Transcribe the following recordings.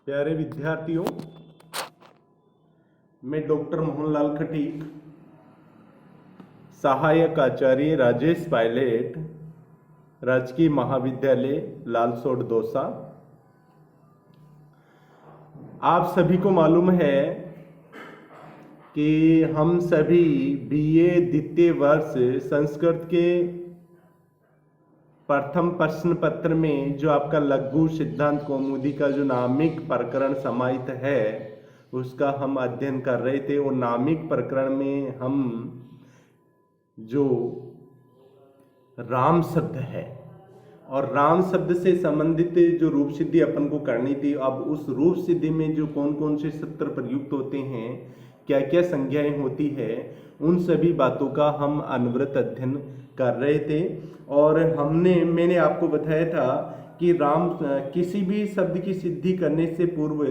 प्यारे विद्यार्थियों, मैं डॉक्टर मोहनलाल खटीक, सहायक आचार्य राजेश पायलट, राजकीय महाविद्यालय लालसोट दौसा। आप सभी को मालूम है कि हम सभी बीए द्वितीय वर्ष संस्कृत के प्रथम प्रश्न पत्र में जो आपका लघु सिद्धांत कौमुदी का जो नामिक प्रकरण समाहित है उसका हम अध्ययन कर रहे थे। और नामिक प्रकरण में हम जो राम शब्द है और राम शब्द से संबंधित जो रूप सिद्धि अपन को करनी थी, अब उस रूप सिद्धि में जो कौन कौन से सूत्र प्रयुक्त होते हैं, क्या क्या संज्ञाएं होती है, उन सभी बातों का हम अनवरत अध्ययन कर रहे थे। और मैंने आपको बताया था कि राम किसी भी शब्द की सिद्धि करने से पूर्व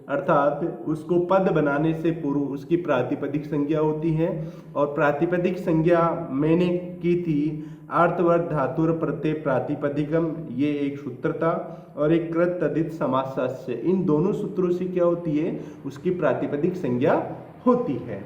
अर्थात उसको पद बनाने से पूर्व उसकी प्रातिपदिक संज्ञा होती है। और प्रातिपदिक संज्ञा मैंने की थी अर्थवर्त धातुर प्रत्यय प्रातिपदिकम, ये एक सूत्र था। और एक कृत तदित समासस्य, इन दोनों सूत्रों से क्या होती है, उसकी प्रातिपदिक संज्ञा होती है।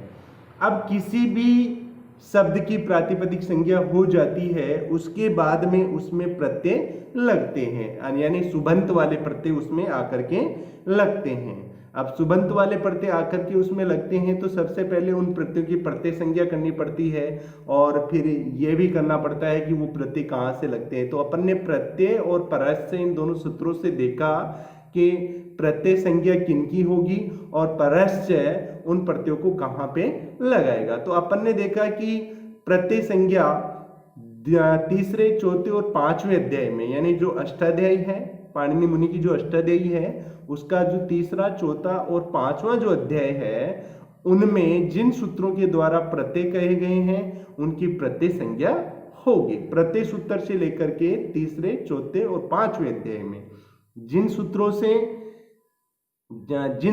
अब किसी भी शब्द की प्रातिपदिक संज्ञा हो जाती है, उसके बाद में उसमें प्रत्यय लगते हैं, यानी सुबंत वाले प्रत्यय उसमें आकर के लगते हैं। अब सुबंत वाले प्रत्यय आकर के उसमें लगते हैं तो सबसे पहले उन प्रत्ययों की प्रत्यय संज्ञा करनी पड़ती है और फिर यह भी करना पड़ता है कि वो प्रत्यय कहाँ से लगते हैं। तो अपन ने प्रत्यय और परस्य इन दोनों सूत्रों से देखा कि प्रत्यय संज्ञा किनकी होगी और परस्य उन प्रत्ययों को कहाँ पे लगाएगा। तो अपन ने देखा कि प्रत्यय संज्ञा तीसरे, चौथे और पांचवें अध्याय में, यानी जो अष्टाध्यायी है, पाणिनि मुनि की जो अष्टाध्यायी है, उसका जो तीसरा, चौथा और पांचवा जो अध्याय है, उनमें जिन सूत्रों के द्वारा प्रत्यय कहे गए हैं उनकी प्रत्यय संज्ञा होगी। प्रत्यय सूत्र से लेकर के तीसरे, चौथे और पांचवें अध्याय में जिन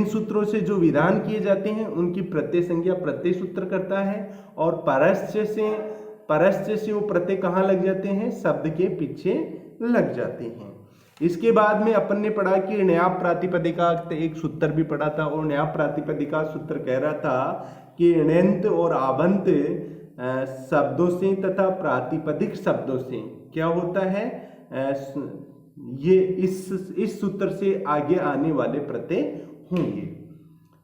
सूत्रों से जो विधान किए जाते हैं उनकी प्रत्यय संज्ञा प्रत्यय सूत्र करता है। और परस्य से वो प्रत्यय कहाँ लग जाते हैं, शब्द के पीछे लग जाते हैं। इसके बाद में अपन ने पढ़ा कि न्याय प्रातिपदिका एक सूत्र भी पढ़ा था। और न्याय प्रातिपदिका सूत्र कह रहा था कि ण्यंत और आबंत शब्दों से तथा प्रातिपदिक शब्दों से क्या होता है, ये इस सूत्र से आगे आने वाले प्रत्यय होंगे।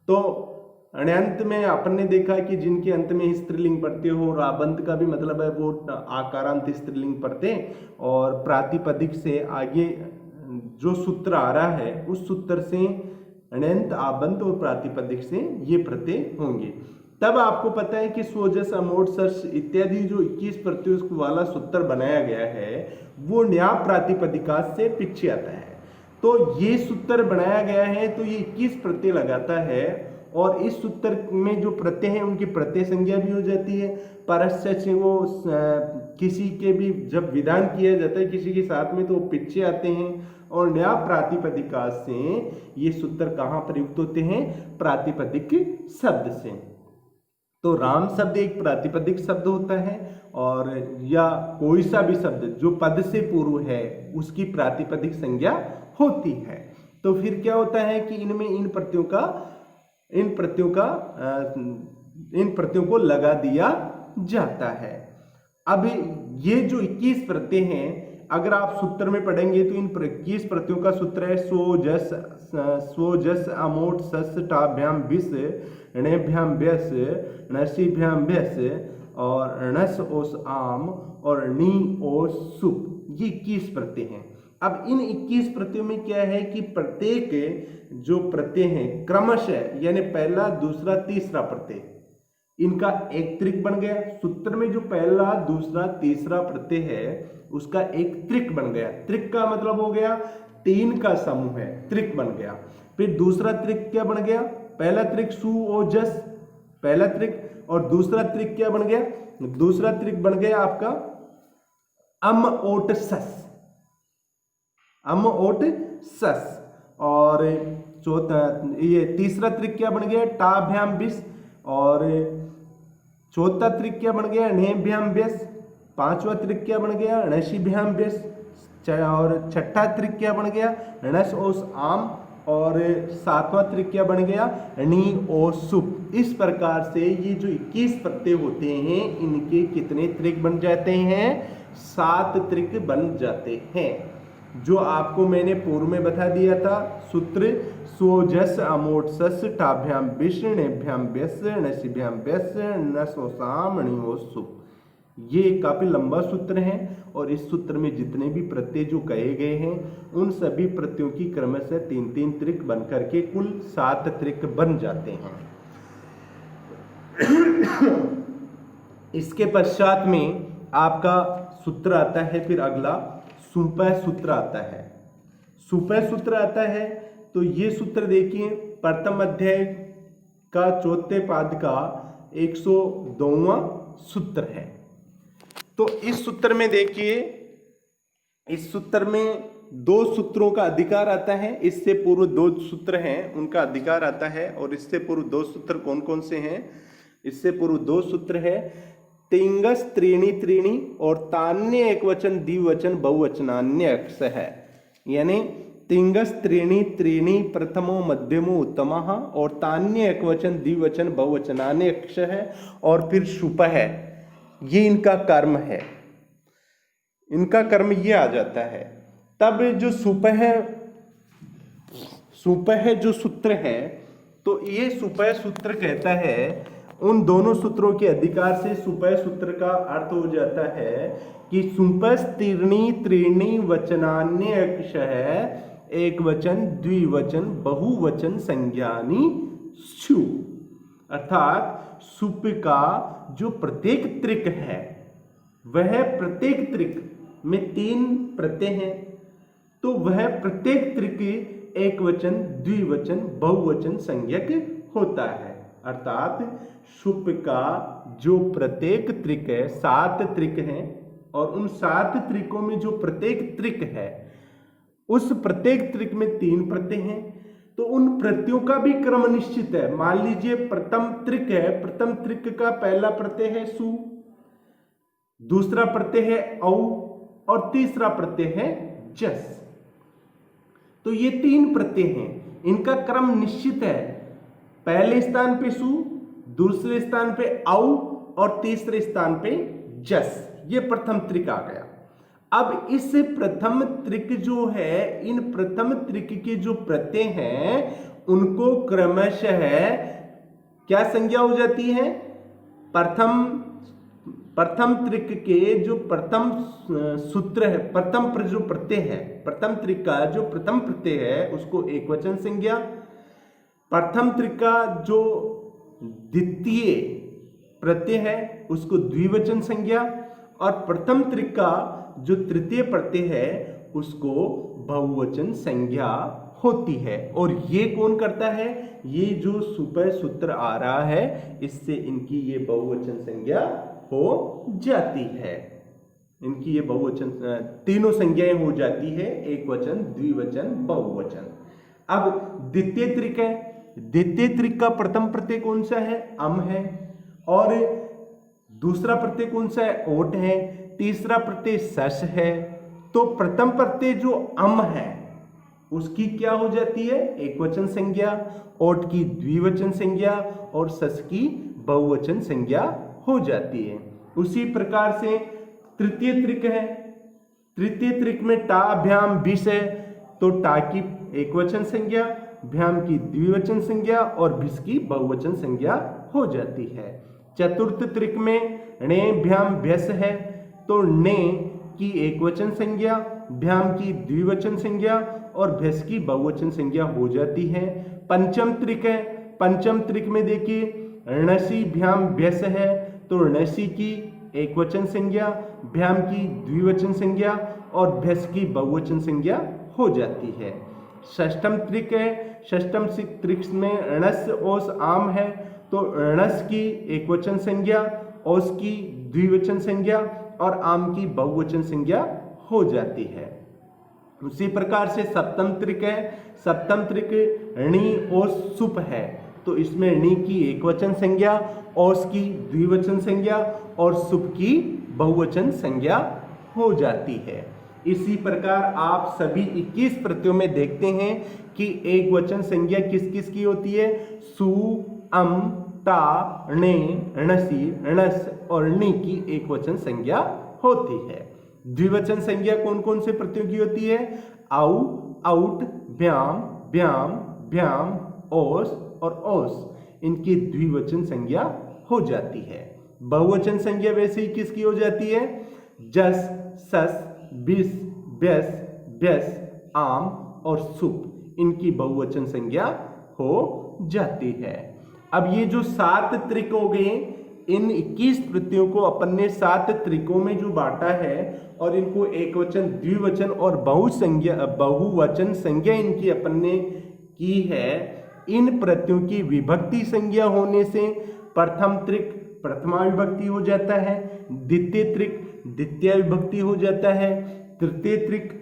तो अण्यंत में अपन ने देखा कि जिनके अंत में स्त्रीलिंग प्रत्यय हो, और आबंत का भी मतलब है वो आकारांत स्त्रीलिंग प्रत्यय, और प्रातिपदिक से आगे जो सूत्र आ रहा है उस सूत्र से अण्यंत, आबंत और प्रातिपदिक से ये प्रत्यय होंगे। तब आपको पता है कि स्व, जस, अमोट, सस इत्यादि जो 21 प्रत्ययों वाला सूत्र बनाया गया है वो न्याय प्रातिपदिका से पीछे आता है। तो ये सूत्र बनाया गया है तो ये 21 प्रत्यय लगाता है। और इस सूत्र में जो प्रत्यय हैं उनकी प्रत्यय संज्ञा भी हो जाती है। परस्य से वो किसी के भी जब विधान किया जाता है किसी के साथ में तो वो पीछे आते हैं। और न्याय प्रातिपदिका से ये सूत्र कहाँ प्रयुक्त होते हैं, प्रातिपदिक शब्द से। तो राम शब्द एक प्रातिपदिक शब्द होता है, और या कोई सा भी शब्द जो पद से पूर्व है उसकी प्रातिपदिक संज्ञा होती है। तो फिर क्या होता है कि इनमें इन प्रत्ययों को लगा दिया जाता है। अब ये जो 21 प्रत्यय हैं, अगर आप सूत्र में पढ़ेंगे तो इन 21 प्रत्ययों का सूत्र है स्व, जस, अमोट, सस, टाभ्याम, विस, णेभ्याम, व्यस, नसीभ्याम, व्यस, और णस, ओस, आम, और नी, ओस, सुप, ये 21 प्रत्यय हैं। अब इन 21 प्रत्ययों में क्या है कि प्रत्येक जो प्रत्यय हैं क्रमशः, यानी पहला, दूसरा, तीसरा प्रत्यय, इनका एक त्रिक बन गया। सूत्र में जो पहला, दूसरा, तीसरा प्रत्यय है उसका एक त्रिक बन गया। त्रिक का मतलब हो गया 3 का समूह है, त्रिक बन गया। फिर दूसरा त्रिक क्या बन गया, पहला त्रिक सु, ओ, जस, पहला त्रिक, और दूसरा त्रिक क्या बन गया, दूसरा त्रिक बन गया आपका अम, ओट, सस, अम, ओट, सस। और चौथा, ये तीसरा त्रिक क्या बन गया, टाभ्याम, विस, और चौथा त्रिक क्या बन गया, णेभ्याम, व्यस, पांचवा त्रिक क्या बन गया, णसीभ्याम, व्यस, और छठा त्रिक क्या बन गया, णस, ओस, आम, और सातवां त्रिक क्या बन गया, णी ओ सुप। इस प्रकार से ये जो 21 प्रत्यय होते हैं इनके कितने त्रिक बन जाते हैं, 7 त्रिक बन जाते हैं। जो आपको मैंने पूर्व में बता दिया था सूत्र, सोजस अमोटस टाभ्याम विष णेभ्याम व्यस णसिभ्याम व्यस नसोसाम णियो सुप। ये काफी लंबा सूत्र है और इस सूत्र में जितने भी प्रत्यय जो कहे गए हैं उन सभी प्रत्ययों की क्रमशः 3-3 त्रिक बन करके कुल 7 त्रिक बन जाते हैं। इसके पश्चात में आपका सूत्र आता है, फिर अगला सुपह सूत्र आता है। सुपह सूत्र आता है तो ये सूत्र देखिए, प्रथम अध्याय का चौथे पाद का 102वां सूत्र है। तो इस सूत्र में देखिए, इस सूत्र में 2 सूत्रों का अधिकार आता है। इससे पूर्व 2 सूत्र हैं उनका अधिकार आता है, और इससे पूर्व 2 सूत्र कौन कौन से हैं, इससे पूर्व 2 सूत्र है तिंगस त्रीणी त्रीणी और तान्य एकवचन द्विवचन बहुवचनान्य अक्ष है। यानी तिंगस त्रीणी त्रीणी प्रथमो मध्यमो उत्तमः और तान्य एकवचन द्विवचन बहुवचनान्य अक्ष है, और फिर शुप है, ये इनका कर्म है, इनका कर्म ये आ जाता है। तब जो सुपह जो सूत्र है, तो ये सुपह सूत्र कहता है, उन दोनों सूत्रों के अधिकार से सुपह सूत्र का अर्थ हो जाता है कि सुपस तीर्णी त्रीणी वचनान्य अक्ष है, एक वचन द्विवचन बहुवचन संज्ञानी शु। अर्थात सुप का जो प्रत्येक त्रिक है वह प्रत्येक त्रिक में 3 प्रत्यय हैं, तो वह प्रत्येक त्रिक एक वचन द्विवचन बहुवचन संज्ञक होता है। अर्थात सुप का जो प्रत्येक त्रिक है, 7 त्रिक हैं, और उन 7 त्रिकों में जो प्रत्येक त्रिक है उस प्रत्येक त्रिक में 3 प्रत्यय हैं, तो उन प्रत्ययों का भी क्रम निश्चित है। मान लीजिए प्रथम त्रिक है, प्रथम त्रिक का पहला प्रत्यय है सु, दूसरा प्रत्यय है औ और तीसरा प्रत्यय है जस। तो ये 3 प्रत्यय हैं, इनका क्रम निश्चित है। पहले स्थान पे सु, दूसरे स्थान पे औ और तीसरे स्थान पे जस। ये प्रथम त्रिक आ गया। अब इस प्रथम त्रिक जो है, इन प्रथम त्रिक के जो प्रत्यय हैं उनको क्रमशः क्या संज्ञा हो जाती है, प्रथम त्रिक के जो प्रथम सूत्र है, प्रथम जो प्रत्यय है, प्रथम त्रिक का जो प्रथम प्रत्यय है उसको एकवचन संज्ञा, प्रथम त्रिक का जो द्वितीय प्रत्यय है उसको द्विवचन संज्ञा, और प्रथम त्रिक का जो तृतीय प्रत्यय है उसको बहुवचन संज्ञा होती है। और ये कौन करता है, ये जो सुपह सूत्र आ रहा है इससे इनकी ये बहुवचन संज्ञा हो जाती है। इनकी ये बहुवचन तीनों संज्ञाएं हो जाती है, एक वचन द्विवचन बहुवचन। अब द्वितीय त्रिक है, द्वितीय त्रिक का प्रथम प्रत्यय कौन सा है, अम है, और दूसरा प्रत्यय कौन सा है, ओट है, तीसरा प्रत्यय सस है। तो प्रथम प्रत्यय जो अम है उसकी क्या हो जाती है, एकवचन संज्ञा, ओट की द्विवचन संज्ञा और सस की बहुवचन संज्ञा हो जाती है। उसी प्रकार से तृतीय त्रिक है, तृतीय त्रिक में टा भ्याम विष है, तो टा की एकवचन संज्ञा, भ्याम की द्विवचन संज्ञा और भिस की बहुवचन संज्ञा हो जाती है। चतुर्थ त्रिक में णे भ्याम व्यस है, तो णे की एकवचन संज्ञा, भ्याम की द्विवचन संज्ञा और भ्यस की बहुवचन संज्ञा हो जाती है। पंचम त्रिक है, पंचम त्रिक में देखिए णसी भ्याम व्यस है, तो णसी की एकवचन संज्ञा, भ्याम की द्विवचन संज्ञा और भ्यस की बहुवचन संज्ञा हो जाती है। षष्ठम त्रिक है, षष्ठम त्रिक में णस ओस आम है, तो णस की एकवचन संज्ञा, ओस की द्विवचन संज्ञा और आम की बहुवचन संज्ञा हो जाती है। उसी प्रकार से सप्तम त्रिक है, सप्तम त्रिक णी ओस सुप है, तो इसमें णी की एकवचन संज्ञा, ओस की द्विवचन संज्ञा और सुप की बहुवचन संज्ञा हो जाती है। इसी प्रकार आप सभी 21 प्रत्ययों में देखते हैं कि एक वचन संज्ञा किस किस की होती है? सु, अम, ता, णे, णसी, णस और णी की एक वचन संज्ञा होती है। द्विवचन संज्ञा कौन कौन से प्रत्ययों की होती है? आउ, आउट, ब्याम, ब्याम, ब्याम, ओस और ओस, इनकी द्विवचन संज्ञा हो जाती है। बहुवचन संज्ञा वैसे ही किसकी हो जाती है? जस, सस, बिस, व्यस, व्यस, आम और सुप, इनकी बहुवचन संज्ञा हो जाती है। अब ये जो 7 त्रिक हो गए, इन 21 प्रत्ययों को अपन ने 7 त्रिकों में जो बांटा है और इनको एक वचन, द्विवचन और बहुवचन संज्ञा इनकी अपन ने की है। इन प्रत्ययों की विभक्ति संज्ञा होने से प्रथम त्रिक प्रथमा विभक्ति हो जाता है, द्वितीय त्रिक द्वितीय विभक्ति हो जाता है, तृतीय त्रिक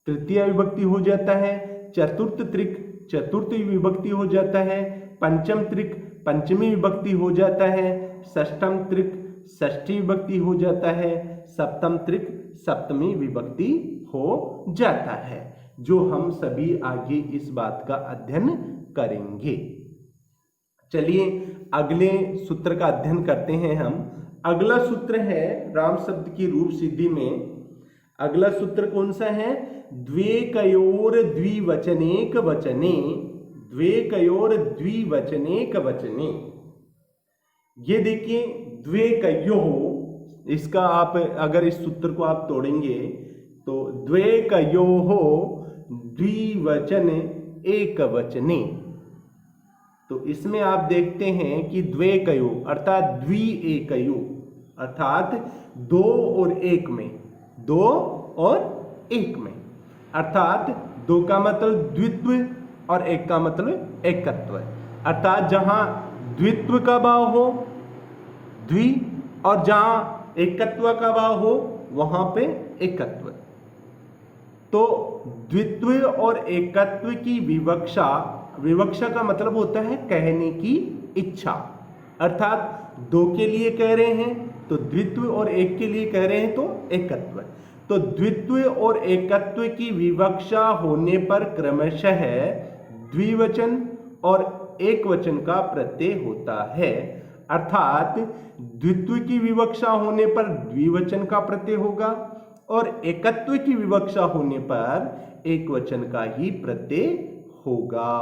तृतीय विभक्ति हो जाता है, चतुर्थ त्रिक चतुर्थ विभक्ति हो जाता है, पंचम त्रिक पंचमी विभक्ति हो जाता है, षष्ठम त्रिक षष्ठी विभक्ति हो जाता है, सप्तम त्रिक सप्तमी विभक्ति हो जाता है, जो हम सभी आगे इस बात का अध्ययन करेंगे। चलिए अगले सूत्र का अध्ययन करते हैं हम। अगला सूत्र है राम शब्द की रूप सिद्धि में। अगला सूत्र कौन सा है? द्वेकयोर द्विवचनेक वचने, द्वेकयोर द्विवचनेक वचने। ये देखिए द्वेकयो, इसका आप अगर इस सूत्र को आप तोड़ेंगे तो द्वेकयो द्विवचन एक वचने, तो इसमें आप देखते हैं कि द्वेकयो अर्थात द्वि एकयो अर्थात दो और एक में, दो और एक में, अर्थात दो का मतलब द्वित्व और एक का मतलब एकत्व, अर्थात जहां द्वित्व का भाव हो द्वि और जहां एकत्व का भाव हो वहां पे एकत्व। तो द्वित्व और एकत्व की विवक्षा, विवक्षा का मतलब होता है कहने की इच्छा, अर्थात दो के लिए कह रहे हैं तो द्वित्व और एक के लिए कह रहे हैं तो एकत्व। तो द्वित्व और एकत्व की विवक्षा होने पर क्रमशः द्विवचन और एक वचन का प्रत्यय होता है, अर्थात द्वित्व की विवक्षा होने पर द्विवचन का प्रत्यय होगा और एकत्व की विवक्षा होने पर एक वचन का ही प्रत्यय होगा।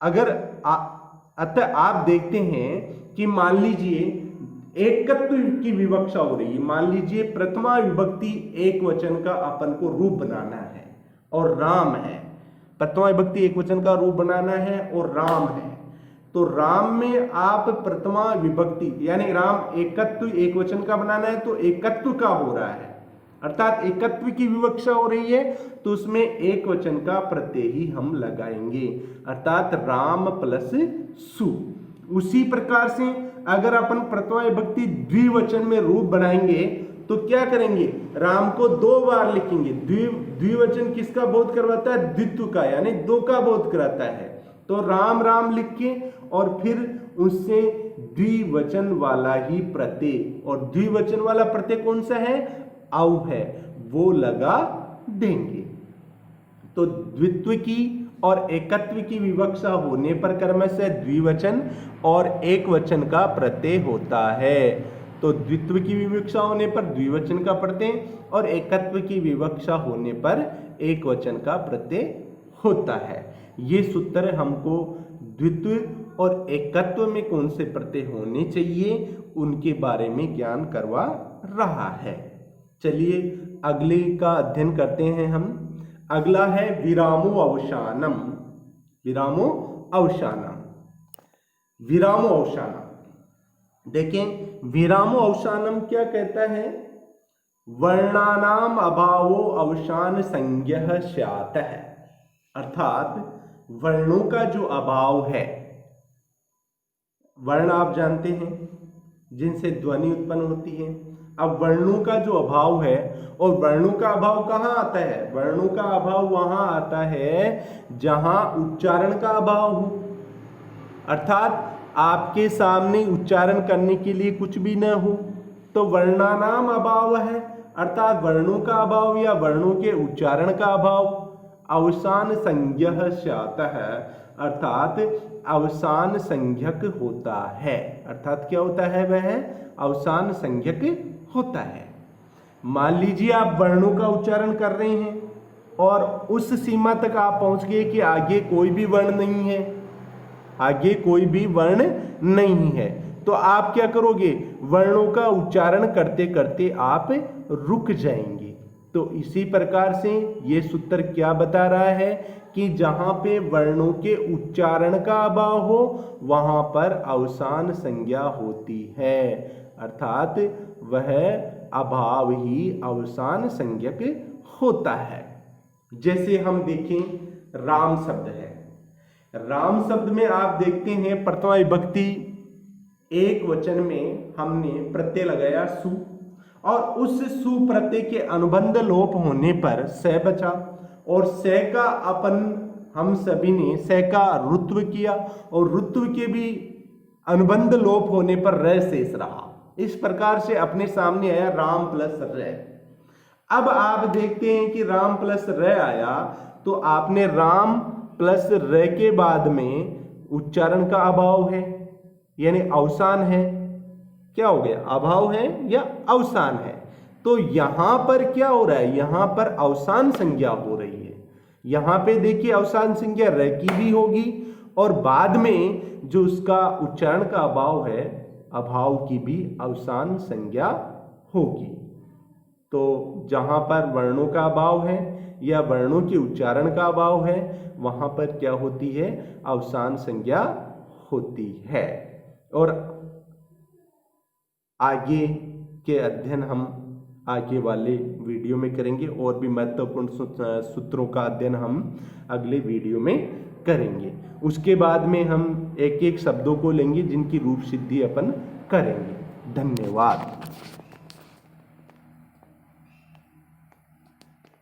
अगर अतः आप देखते हैं कि मान लीजिए एकत्व की विवक्षा हो रही है, मान लीजिए प्रथमा विभक्ति एक वचन का अपन को रूप बनाना है और राम है, प्रथमा विभक्ति एक वचन का रूप बनाना है और राम है, तो राम में आप प्रथमा विभक्ति यानी राम एकत्व एक वचन का बनाना है तो एकत्व का हो रहा है, अर्थात एकत्व की विवक्षा हो रही है तो उसमें एक वचन का प्रत्यय ही हम लगाएंगे, अर्थात राम प्लस सु। उसी प्रकार से अगर अपन प्रथमा विभक्ति द्विवचन में रूप बनाएंगे तो क्या करेंगे? राम को दो बार लिखेंगे। द्विवचन किसका बोध करवाता है? द्वित्व का, यानी दो का बोध कराता है। तो राम राम लिख के और फिर उससे द्विवचन वाला ही प्रत्यय, और द्विवचन वाला प्रत्यय कौन सा है? औ है, वो लगा देंगे। तो द्वित्व की और एकत्व की विवक्षा होने पर क्रमशः द्विवचन और एक वचन का प्रत्यय होता है। तो द्वित्व की विवक्षा होने पर द्विवचन का प्रत्यय और एकत्व की विवक्षा होने पर एक वचन का प्रत्यय होता है। ये सूत्र हमको द्वित्व और एकत्व में कौन से प्रत्यय होने चाहिए उनके बारे में ज्ञान करवा रहा है। चलिए अगले का अध्ययन करते हैं हम। अगला है विरामो अवसानम। विरामो अवसानम, विरामो अवसानम। देखें विरामो अवसानम क्या कहता है? वर्णानाम अभावो अवसान संज्ञः स्यातः, अर्थात वर्णों का जो अभाव है, वर्ण आप जानते हैं जिनसे ध्वनि उत्पन्न होती है। अब वर्णों का जो अभाव है, और वर्णों का अभाव कहाँ आता है? वर्णों का अभाव वहां आता है जहां उच्चारण का अभाव हो, अर्थात आपके सामने उच्चारण करने के लिए कुछ भी न हो, तो वर्णानाम अभाव है, अर्थात वर्णों का अभाव या वर्णों के उच्चारण का अभाव अवसान संज्ञः स्यातः, अर्थात अवसान संज्ञक होता है। अर्थात क्या होता है, वह अवसान संज्ञक होता है। मान लीजिए आप वर्णों का उच्चारण कर रहे हैं और उस सीमा तक आप पहुंच गए कि आगे कोई भी वर्ण नहीं है, आगे कोई भी वर्ण नहीं है, तो आप क्या करोगे, वर्णों का उच्चारण करते करते आप रुक जाएंगे। तो इसी प्रकार से ये सूत्र क्या बता रहा है कि जहां पे वर्णों के उच्चारण का अभाव हो वहां पर अवसान संज्ञा होती है, अर्थात वह अभाव ही अवसान संज्ञक होता है। जैसे हम देखें राम शब्द है, राम शब्द में आप देखते हैं प्रथमा विभक्ति एक वचन में हमने प्रत्यय लगाया सु, और उस सु प्रत्यय के अनुबंध लोप होने पर स बचा, और स का अपन हम सभी ने स का रुत्व किया, और रुत्व के भी अनुबंध लोप होने पर र शेष रहा। इस प्रकार से अपने सामने आया राम प्लस र। अब आप देखते हैं कि राम प्लस र आया, तो आपने राम प्लस र के बाद में उच्चारण का अभाव है यानी अवसान है। क्या हो गया, अभाव है या अवसान है। तो यहां पर क्या हो रहा है, यहां पर अवसान संज्ञा हो रही है। यहां पे देखिए अवसान संज्ञा र की भी होगी और बाद में जो उसका उच्चारण का अभाव है, अभाव की भी अवसान संज्ञा होगी। तो जहां पर वर्णों का अभाव है या वर्णों के उच्चारण का अभाव है, वहां पर क्या होती है, अवसान संज्ञा होती है। और आगे के अध्ययन हम आगे वाले वीडियो में करेंगे, और भी महत्वपूर्ण सूत्रों का अध्ययन हम अगले वीडियो में करेंगे। उसके बाद में हम एक एक शब्दों को लेंगे जिनकी रूप सिद्धि अपन करेंगे। धन्यवाद।